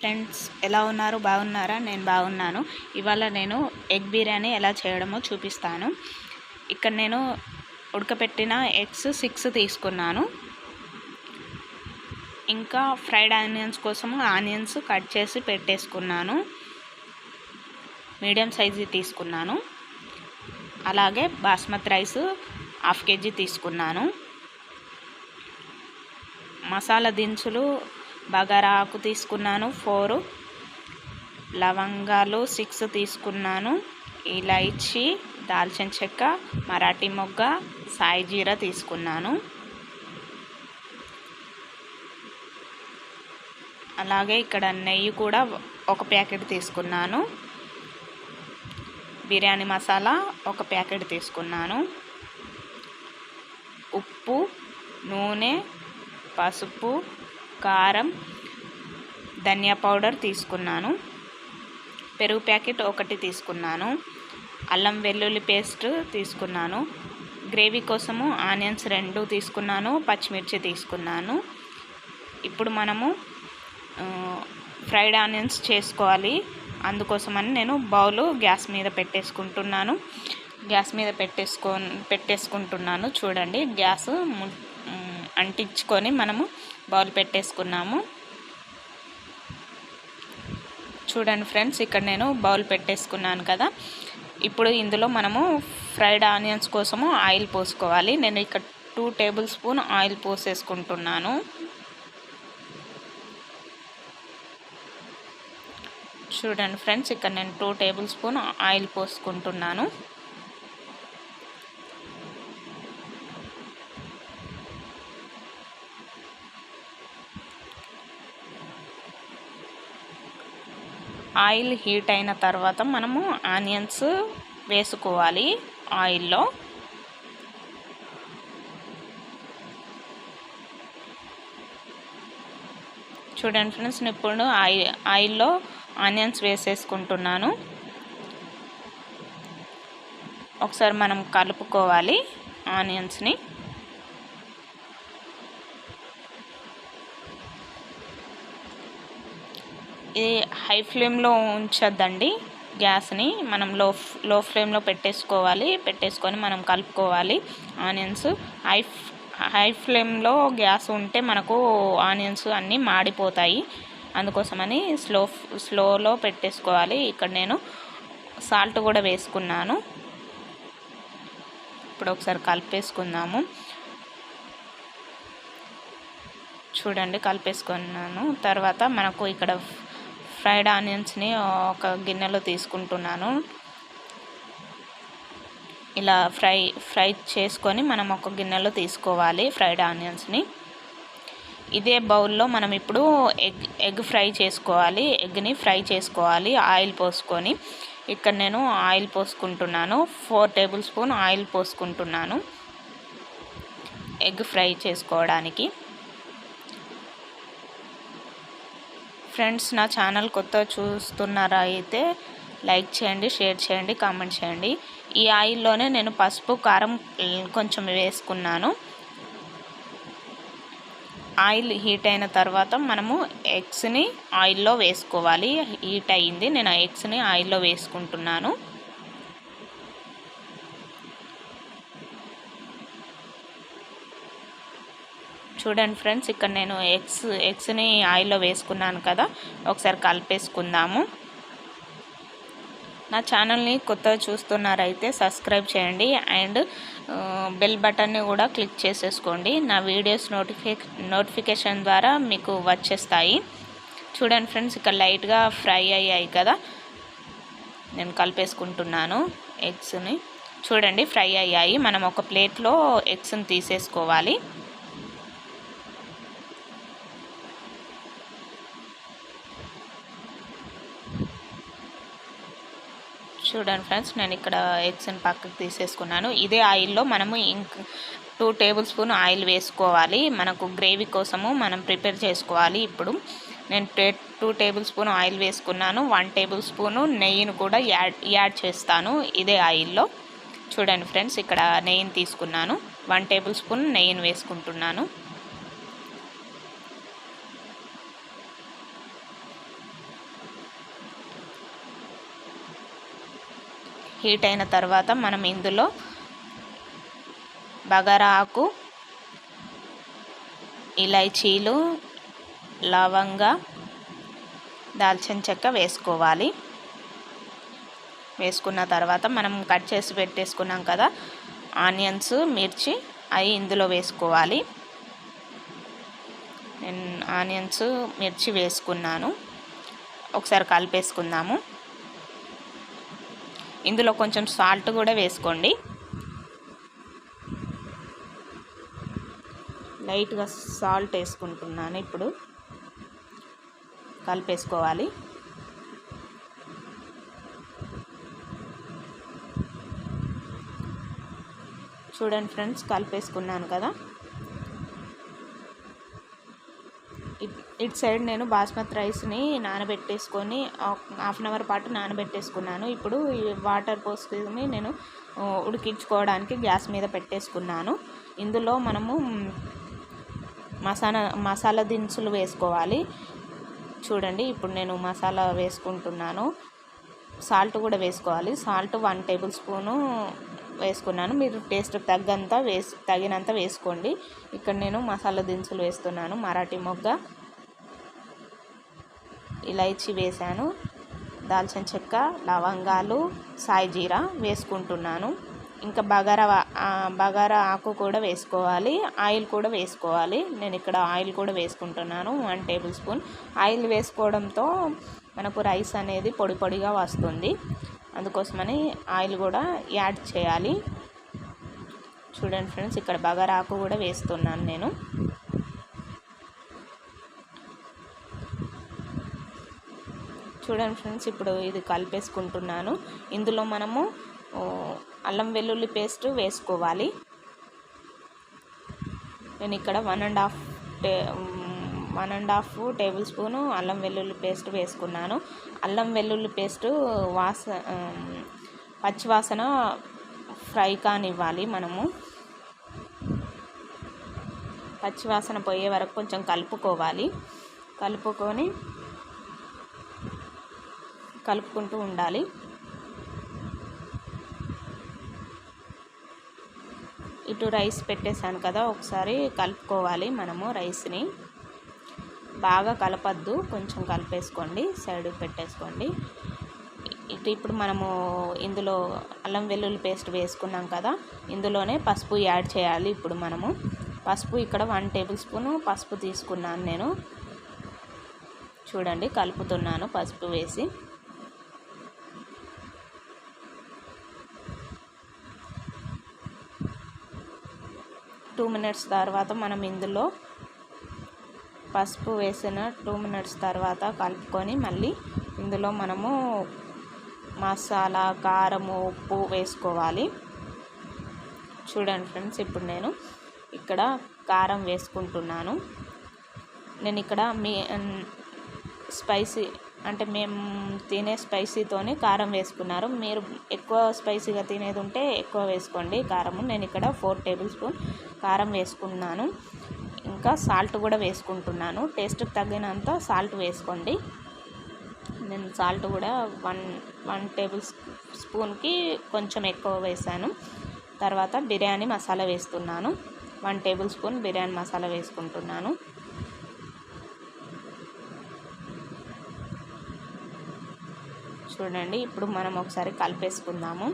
Friends ఎలా ఉన్నారు? బాగున్నారా? నేను బాగున్నాను. ఇవాళ నేను ఎగ్ బిర్యానీ ఎలా చేయడమో చూపిస్తాను. ఇక్కడ నేను ఉడకపెట్టిన ఎగ్స్ 6 తీసుకున్నాను. ఇంకా ఫ్రైడ్ ఆనియన్స్ కోసం ఆనియన్స్ కట్ చేసి పెట్టేసుకున్నాను. మీడియం సైజు తీసుకున్నాను. అలాగే బాస్మతి రైస్ 1/2 kg తీసుకున్నాను. మసాలా దినుసులు బగారా ఆకు తీసుకున్నాను 4, లవంగాలు 6 తీసుకున్నాను, ఇలాచీ, దాల్చిన చెక్క, మరాఠీ మొగ్గ, సాయి జీరా తీసుకున్నాను. అలాగే ఇక్కడ నెయ్యి కూడా 1 ప్యాకెట్ తీసుకున్నాను. బిర్యానీ మసాలా 1 ప్యాకెట్ తీసుకున్నాను. ఉప్పు, నూనె, పసుపు, కారం, ధనియా పౌడర్ తీసుకున్నాను. పెరుగు ప్యాకెట్ 1 తీసుకున్నాను. అల్లం వెల్లుల్లి పేస్ట్ తీసుకున్నాను. గ్రేవీ కోసము ఆనియన్స్ 2 తీసుకున్నాను. పచ్చిమిర్చి తీసుకున్నాను. ఇప్పుడు మనము ఫ్రైడ్ ఆనియన్స్ చేసుకోవాలి. అందుకోసమని నేను బౌల్ గ్యాస్ మీద పెట్టేసుకుంటున్నాను. చూడండి, గ్యాస్ అంటించుకొని మనము బౌల్ పెట్టేసుకున్నాము. చూడండి ఫ్రెండ్స్, ఇక్కడ నేను బౌల్ పెట్టేసుకున్నాను కదా. ఇప్పుడు ఇందులో మనము ఫ్రైడ్ ఆనియన్స్ కోసము ఆయిల్ పోసుకోవాలి. నేను ఇక్కడ 2 టేబుల్ స్పూన్ ఆయిల్ పోసేసుకుంటున్నాను. చూడండి ఫ్రెండ్స్, ఇక్కడ నేను 2 టేబుల్ స్పూన్ ఆయిల్ పోసుకుంటున్నాను. ఆయిల్ హీట్ అయిన తర్వాత మనము ఆనియన్స్ వేసుకోవాలి ఆయిల్లో. చూడండి ఫ్రెండ్స్, నేను ఇప్పుడు ఆయిల్లో ఆనియన్స్ వేసేసుకుంటున్నాను. ఒకసారి మనం కలుపుకోవాలి ఆనియన్స్ని. ఇది హై ఫ్లేమ్లో ఉంచొద్దండి గ్యాస్ని. మనం లో ఫ్లేమ్లో పెట్టేసుకొని మనం కలుపుకోవాలి ఆనియన్స్. హై ఫ్లేమ్లో గ్యాస్ ఉంటే మనకు ఆనియన్స్ అన్నీ మాడిపోతాయి. అందుకోసమని స్లోలో పెట్టేసుకోవాలి. ఇక్కడ నేను సాల్ట్ కూడా వేసుకున్నాను. ఇప్పుడు ఒకసారి కలిపేసుకుందాము. చూడండి, కలిపేసుకున్నాను. తర్వాత మనకు ఇక్కడ ఫ్రైడ్ ఆనియన్స్ని ఒక గిన్నెలో తీసుకుంటున్నాను. ఇలా ఫ్రై చేసుకొని మనం ఒక గిన్నెలో తీసుకోవాలి ఫ్రైడ్ ఆనియన్స్ని. ఇదే బౌల్లో మనం ఇప్పుడు ఎగ్ ఫ్రై చేసుకోవాలి. ఎగ్ని ఫ్రై చేసుకోవాలి ఆయిల్ పోసుకొని. ఇక్కడ నేను ఆయిల్ పోసుకుంటున్నాను. 4 టేబుల్ స్పూన్ ఆయిల్ పోసుకుంటున్నాను ఎగ్ ఫ్రై చేసుకోవడానికి. ఫ్రెండ్స్, నా ఛానల్ కొత్త చూస్తున్నారా అయితే లైక్ చేయండి, షేర్ చేయండి, కామెంట్ చేయండి. ఈ ఆయిల్లోనే నేను పసుపు, కారం కొంచెం వేసుకున్నాను. ఆయిల్ హీట్ అయిన తర్వాత మనము ఎగ్స్ని ఆయిల్లో వేసుకోవాలి. హీట్ అయ్యింది, నేను ఎగ్స్ని ఆయిల్లో వేసుకుంటున్నాను. చూడండి ఫ్రెండ్స్, ఇక్కడ నేను ఎగ్స్ని ఆయిల్లో వేసుకున్నాను కదా. ఒకసారి కలిపేసుకుందాము. నా ఛానల్ని కొత్తగా చూస్తున్నారైతే సబ్స్క్రైబ్ చేయండి అండ్ బెల్ బటన్ని కూడా క్లిక్ చేసేసుకోండి. నా వీడియోస్ నోటిఫికేషన్ ద్వారా మీకు వచ్చేస్తాయి. చూడండి ఫ్రెండ్స్, ఇక్కడ లైట్గా ఫ్రై అయ్యాయి కదా. నేను కలిపేసుకుంటున్నాను ఎగ్స్ని. చూడండి, ఫ్రై అయ్యాయి. మనం ఒక ప్లేట్లో ఎగ్స్ని తీసేసుకోవాలి. చూడండి ఫ్రెండ్స్, నేను ఇక్కడ ఎగ్స్ని పక్కకు తీసేసుకున్నాను. ఇదే ఆయిల్లో మనము 2 టేబుల్ స్పూన్ ఆయిల్ వేసుకోవాలి. మనకు గ్రేవీ కోసము మనం ప్రిపేర్ చేసుకోవాలి. ఇప్పుడు నేను 2 టేబుల్ స్పూన్ ఆయిల్ వేసుకున్నాను. 1 టేబుల్ స్పూను నెయ్యిని కూడా యాడ్ చేస్తాను ఇదే ఆయిల్లో. చూడండి ఫ్రెండ్స్, ఇక్కడ నెయ్యిని తీసుకున్నాను. 1 టేబుల్ స్పూన్ నెయ్యిని వేసుకుంటున్నాను. హీట్ అయిన తర్వాత మనం ఇందులో బగారా ఆకు, ఇలైచీలు, లవంగ, దాల్చిన చెక్క వేసుకోవాలి. వేసుకున్న తర్వాత మనం కట్ చేసి పెట్టేసుకున్నాం కదా ఆనియన్స్, మిర్చి, అవి ఇందులో వేసుకోవాలి. నేను ఆనియన్స్, మిర్చి వేసుకున్నాను. ఒకసారి కలిపేసుకుందాము. ఇందులో కొంచెం సాల్ట్ కూడా వేసుకోండి. లైట్గా సాల్ట్ వేసుకుంటున్నాను. ఇప్పుడు కలిపేసుకోవాలి. చూడండి ఫ్రెండ్స్, కలిపేసుకున్నాను కదా. ఇటు సైడ్ నేను బాస్మతి రైస్ని నానబెట్టేసుకొని హాఫ్ అన్ అవర్ పాటు నానబెట్టేసుకున్నాను. ఇప్పుడు ఈ వాటర్ పోసుకొని నేను ఉడికించుకోవడానికి గ్యాస్ మీద పెట్టేసుకున్నాను. ఇందులో మనము మసాలా దినుసులు వేసుకోవాలి. చూడండి, ఇప్పుడు నేను మసాలా వేసుకుంటున్నాను. సాల్ట్ కూడా వేసుకోవాలి. సాల్ట్ 1 టేబుల్ స్పూను వేసుకున్నాను. మీరు టేస్ట్ తగినంత వేసుకోండి. ఇక్కడ నేను మసాలా దినుసులు వేస్తున్నాను. మరాఠీ మొగ్గ, ఇలైచి వేసాను, దాల్చిన చెక్క, లవంగాలు, సాయి జీరా వేసుకుంటున్నాను. ఇంకా బగారా ఆకు కూడా వేసుకోవాలి. ఆయిల్ కూడా వేసుకోవాలి. నేను ఇక్కడ ఆయిల్ కూడా వేసుకుంటున్నాను. 1 టేబుల్ స్పూన్. ఆయిల్ వేసుకోవడంతో మనకు రైస్ అనేది పొడి పొడిగా వస్తుంది. అందుకోసమని ఆయిల్ కూడా యాడ్ చేయాలి. చూడండి ఫ్రెండ్స్, ఇక్కడ బగారా ఆకు కూడా వేస్తున్నాను నేను. చూడండి ఫ్రెండ్స్, ఇప్పుడు ఇది కలిపేసుకుంటున్నాను. ఇందులో మనము అల్లం వెల్లుల్లి పేస్ట్ వేసుకోవాలి. నేను ఇక్కడ 1.5 టేబుల్ స్పూను అల్లం వెల్లుల్లి పేస్ట్ వేసుకున్నాను. అల్లం వెల్లుల్లి పేస్ట్ పచ్చివాసన ఫ్రై కానివ్వాలి. మనము పచ్చివాసన పోయే వరకు కొంచెం కలుపుకుంటూ ఉండాలి. ఇటు రైస్ పెట్టేసాను కదా, ఒకసారి కలుపుకోవాలి. మనము రైస్ని బాగా కలపద్దు, కొంచెం కలిపేసుకోండి, సైడ్ పెట్టేసుకోండి. ఇప్పుడు మనము ఇందులో అల్లం వెల్లుల్లి పేస్ట్ వేసుకున్నాం కదా, ఇందులోనే పసుపు యాడ్ చేయాలి. ఇప్పుడు మనము పసుపు ఇక్కడ 1 టేబుల్ స్పూను పసుపు తీసుకున్నాను నేను. చూడండి, కలుపుతున్నాను పసుపు వేసి. టూ మినిట్స్ తర్వాత మనం ఇందులో పసుపు వేసిన 2 మినిట్స్ తర్వాత కలుపుకొని మళ్ళీ ఇందులో మనము మసాలా, కారము, ఉప్పు వేసుకోవాలి. చూడండి ఫ్రెండ్స్, ఇప్పుడు నేను ఇక్కడ కారం వేసుకుంటున్నాను. నేను ఇక్కడ స్పైసీ అంటే మేము తినే స్పైసీతోనే కారం వేసుకున్నారు. మీరు ఎక్కువ స్పైసీగా తినేది ఉంటే ఎక్కువ వేసుకోండి కారము. నేను ఇక్కడ 4 టేబుల్ స్పూన్ కారం వేసుకున్నాను. ఇంకా సాల్ట్ కూడా వేసుకుంటున్నాను. టేస్ట్కి తగినంత సాల్ట్ వేసుకోండి. నేను సాల్ట్ కూడా 1 టేబుల్ స్పూన్కి కొంచెం ఎక్కువ వేసాను. తర్వాత బిర్యానీ మసాలా వేస్తున్నాను. 1 టేబుల్ స్పూన్ బిర్యానీ మసాలా వేసుకుంటున్నాను. చూడండి, ఇప్పుడు మనం ఒకసారి కలిపేసుకుందాము.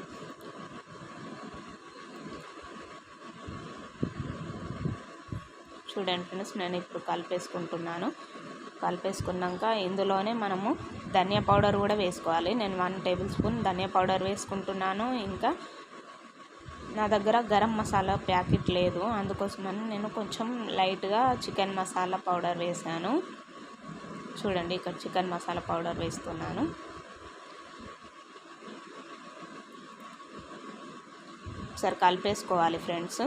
చూడండి ఫ్రెండ్స్, నేను ఇప్పుడు కలిపేసుకున్నాక ఇందులోనే మనము ధనియా పౌడర్ కూడా వేసుకోవాలి. నేను 1 టేబుల్ స్పూన్ ధనియా పౌడర్ వేసుకుంటున్నాను. ఇంకా నా దగ్గర గరం మసాలా ప్యాకెట్ లేదు, అందుకోసమని నేను కొంచెం లైట్గా చికెన్ మసాలా పౌడర్ వేసాను. చూడండి, ఇక్కడ చికెన్ మసాలా పౌడర్ వేస్తున్నాను. ఒకసారి కలిపేసుకోవాలి ఫ్రెండ్స్.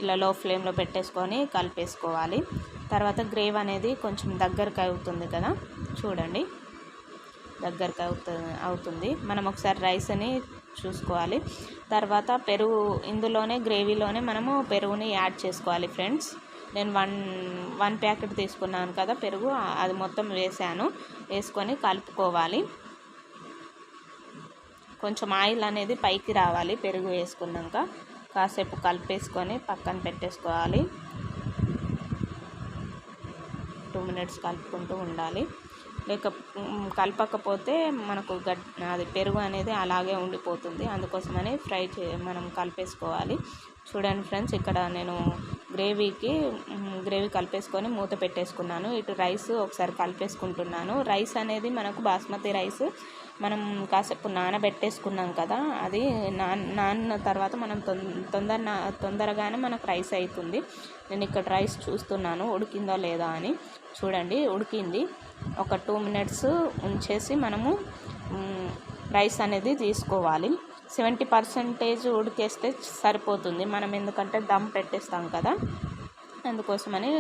ఇలా లో ఫ్లేమ్లో పెట్టేసుకొని కలిపేసుకోవాలి. తర్వాత గ్రేవీ అనేది కొంచెం దగ్గరకు అవుతుంది కదా, చూడండి దగ్గరకు అవుతుంది. మనం ఒకసారి రైస్ని చూసుకోవాలి. తర్వాత పెరుగు ఇందులోనే గ్రేవీలోనే మనము పెరుగుని యాడ్ చేసుకోవాలి ఫ్రెండ్స్. నేను 1 ప్యాకెట్ తీసుకున్నాను కదా పెరుగు, అది మొత్తం వేసుకొని కలుపుకోవాలి. కొంచెం ఆయిల్ అనేది పైకి రావాలి. పెరుగు వేసుకున్నాక కాసేపు కలిపేసుకొని పక్కన పెట్టేసుకోవాలి. 2 మినిట్స్ కలుపుకుంటూ ఉండాలి. కలపకపోతే మనకు అది పెరుగు అనేది అలాగే ఉండిపోతుంది. అందుకోసమని మనం కలిపేసుకోవాలి. చూడండి ఫ్రెండ్స్, ఇక్కడ నేను గ్రేవీ కలిపేసుకొని మూత పెట్టేసుకున్నాను. ఇటు రైస్ ఒకసారి కలిపేసుకుంటున్నాను. రైస్ అనేది మనకు బాస్మతి రైస్ మనం కాసేపు నానబెట్టేసుకున్నాం కదా, అది నానిన తర్వాత మనం తొందరగానే మనకు రైస్ అవుతుంది. నేను ఇక్కడ రైస్ చూస్తున్నాను ఉడికిందో లేదా అని. చూడండి ఉడికింది. ఒక 2 మినిట్స్ ఉంచేసి మనము రైస్ అనేది తీసుకోవాలి. 70% ఉడికేస్తే సరిపోతుంది మనం, ఎందుకంటే దమ్ పెట్టేస్తాం కదా, అందుకోసమని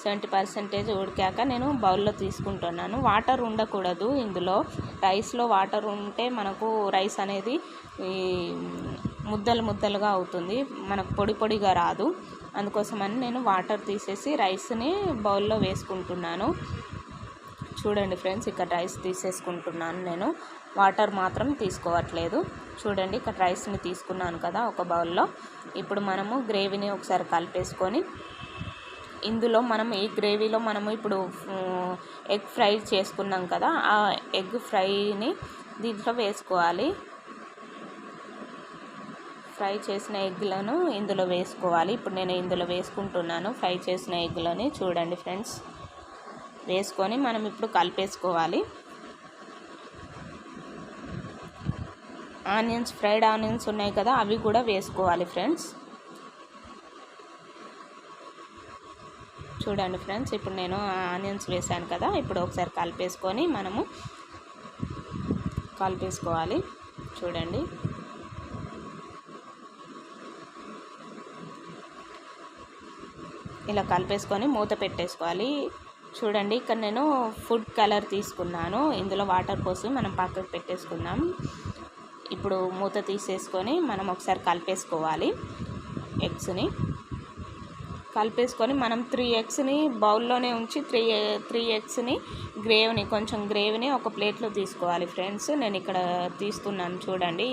70% ఉడికాక నేను బౌల్లో తీసుకుంటున్నాను. వాటర్ ఉండకూడదు ఇందులో. రైస్లో వాటర్ ఉంటే మనకు రైస్ అనేది ముద్దలుగా అవుతుంది, మనకు పొడిగా రాదు. అందుకోసమని నేను వాటర్ తీసేసి రైస్ని బౌల్లో వేసుకుంటున్నాను. చూడండి ఫ్రెండ్స్, ఇక్కడ రైస్ తీసేసుకుంటున్నాను నేను, వాటర్ మాత్రం తీసుకోవట్లేదు. చూడండి ఇక్కడ రైస్ని తీసుకున్నాను కదా ఒక బౌల్లో. ఇప్పుడు మనము గ్రేవీని ఒకసారి కలిపేసుకొని ఇందులో ఈ గ్రేవీలో మనము ఇప్పుడు ఎగ్ ఫ్రై చేసుకున్నాం కదా, ఆ ఎగ్ ఫ్రైని దీంట్లో వేసుకోవాలి. ఫ్రై చేసిన ఎగ్లను ఇందులో వేసుకోవాలి. ఇప్పుడు నేను ఇందులో వేసుకుంటున్నాను ఫ్రై చేసిన ఎగ్లని. చూడండి ఫ్రెండ్స్, వేసుకొని మనం ఇప్పుడు కలిపేసుకోవాలి. ఫ్రైడ్ ఆనియన్స్ ఉన్నాయి కదా, అవి కూడా వేసుకోవాలి ఫ్రెండ్స్. చూడండి ఫ్రెండ్స్, ఇప్పుడు నేను ఆనియన్స్ వేసాను కదా, ఇప్పుడు ఒకసారి కలిపేసుకొని మనము కలిపేసుకోవాలి. చూడండి ఇలా కలిపేసుకొని మూత పెట్టేసుకోవాలి. చూడండి ఇక్కడ నేను ఫుడ్ కలర్ తీసుకున్నాను, ఇందులో వాటర్ పోసి మనం పక్కకు పెట్టేసుకుందాం. ఇప్పుడు మూత తీసేసుకొని మనం ఒకసారి కలిపేసుకోవాలి. ఎగ్స్ని కలిపేసుకొని మనం 3 ఎగ్స్ని బౌల్లోనే ఉంచి 3 ఎగ్స్ని కొంచెం గ్రేవీని ఒక ప్లేట్లో తీసుకోవాలి ఫ్రెండ్స్. నేను ఇక్కడ తీస్తున్నాను చూడండి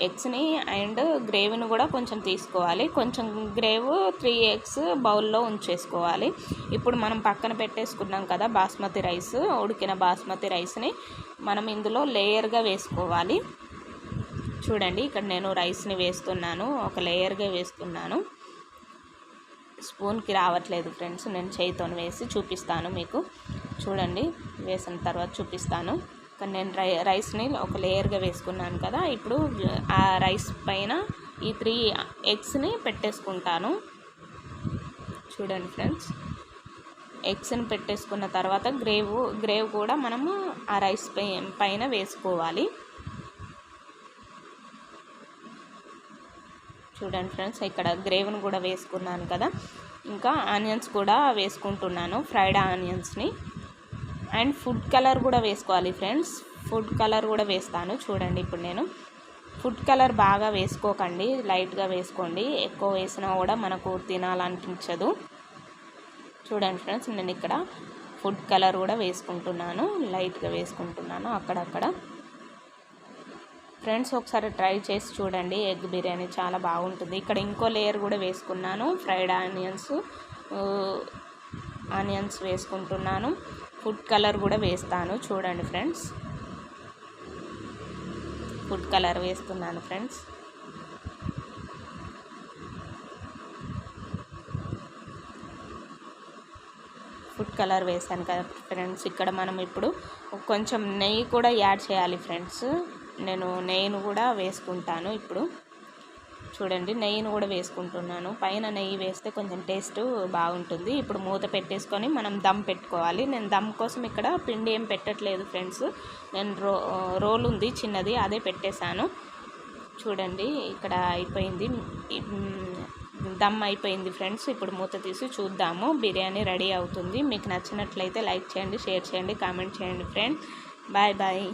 ఎగ్స్ని అండ్ గ్రేవీని కూడా కొంచెం తీసుకోవాలి. కొంచెం 3 ఎగ్స్ బౌల్లో ఉంచేసుకోవాలి. ఇప్పుడు మనం పక్కన పెట్టేసుకున్నాం కదా బాస్మతి రైస్, ఉడికిన బాస్మతి రైస్ని మనం ఇందులో లేయర్గా వేసుకోవాలి. చూడండి ఇక్కడ నేను రైస్ని వేస్తున్నాను, ఒక లేయర్గా వేస్తున్నాను. స్పూన్కి రావట్లేదు ఫ్రెండ్స్, నేను చేయితో వేసి చూపిస్తాను మీకు. చూడండి వేసిన తర్వాత చూపిస్తాను. కానీ నేను రైస్ని ఒక లేయర్గా వేసుకున్నాను కదా, ఇప్పుడు ఆ రైస్ పైన ఈ 3 ఎగ్స్ని పెట్టేసుకుంటాను. చూడండి ఫ్రెండ్స్, ఎగ్స్ని పెట్టేసుకున్న తర్వాత గ్రేవ్ కూడా మనము ఆ రైస్ పైన వేసుకోవాలి. చూడండి ఫ్రెండ్స్, ఇక్కడ గ్రేవీని కూడా వేసుకున్నాను కదా, ఇంకా ఆనియన్స్ కూడా వేసుకుంటున్నాను, ఫ్రైడ్ ఆనియన్స్ని. అండ్ ఫుడ్ కలర్ కూడా వేసుకోవాలి ఫ్రెండ్స్, ఫుడ్ కలర్ కూడా వేస్తాను. చూడండి ఇప్పుడు నేను ఫుడ్ కలర్ బాగా వేసుకోకండి, లైట్గా వేసుకోండి. ఎక్కువ వేసినా కూడా మనకు తినాలనిపించదు. చూడండి ఫ్రెండ్స్, నేను ఇక్కడ ఫుడ్ కలర్ కూడా వేసుకుంటున్నాను, లైట్గా వేసుకుంటున్నాను అక్కడక్కడ. ఫ్రెండ్స్ ఒకసారి ట్రై చేసి చూడండి, ఎగ్ బిర్యానీ చాలా బాగుంటుంది. ఇక్కడ ఇంకో లేయర్ కూడా వేసుకున్నాను, ఫ్రైడ్ ఆనియన్స్ వేసుకుంటున్నాను, ఫుడ్ కలర్ కూడా వేస్తాను. చూడండి ఫ్రెండ్స్, ఫుడ్ కలర్ వేస్తున్నాను ఫ్రెండ్స్. ఫుడ్ కలర్ వేసాను కదా ఫ్రెండ్స్. ఇక్కడ మనం ఇప్పుడు కొంచెం నెయ్యి కూడా యాడ్ చేయాలి ఫ్రెండ్స్. నేను నెయ్యిని కూడా వేసుకుంటాను ఇప్పుడు. చూడండి నెయ్యిని కూడా వేసుకుంటున్నాను, పైన నెయ్యి వేస్తే కొంచెం టేస్ట్ బాగుంటుంది. ఇప్పుడు మూత పెట్టేసుకొని మనం దమ్ పెట్టుకోవాలి. నేను దమ్ కోసం ఇక్కడ పిండి ఏం పెట్టట్లేదు ఫ్రెండ్స్, నేను రోల్ ఉంది చిన్నది, అదే పెట్టేశాను. చూడండి ఇక్కడ అయిపోయింది, దమ్ అయిపోయింది ఫ్రెండ్స్. ఇప్పుడు మూత తీసి చూద్దాము, బిర్యానీ రెడీ అవుతుంది. మీకు నచ్చినట్లయితే లైక్ చేయండి, షేర్ చేయండి, కామెంట్ చేయండి ఫ్రెండ్స్. Bye bye.